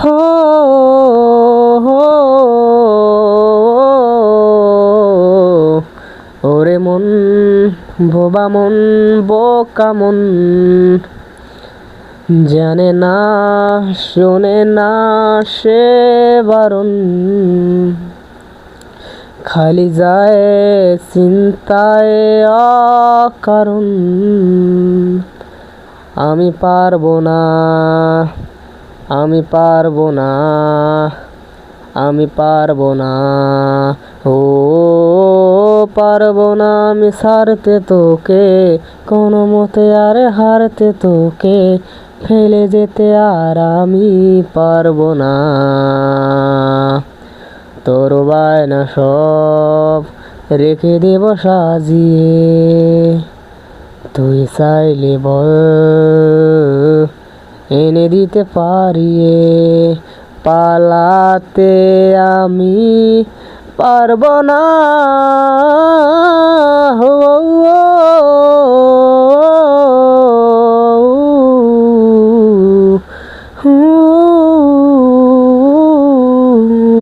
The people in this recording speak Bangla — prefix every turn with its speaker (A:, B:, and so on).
A: হো হো ওরে মন, বোবা মন, বোকা মন, জানে না শোনে না সে বারণ, খালি যায় চিন্তায় অকারণ। আমি পারবো না, আমি পারবো না, আমি পারবো না, ও পারবো না আমি ছাড়তে তোকে, কোনো মতে আর হারতে তোকে, ফেলে যেতে আর আমি পারবো না। তোর বায়না সব রেখে দেব সাজিয়ে, তুই চাইলে বল এনে দিতে পারিয়ে, পালাতে আমি পারবো না, হো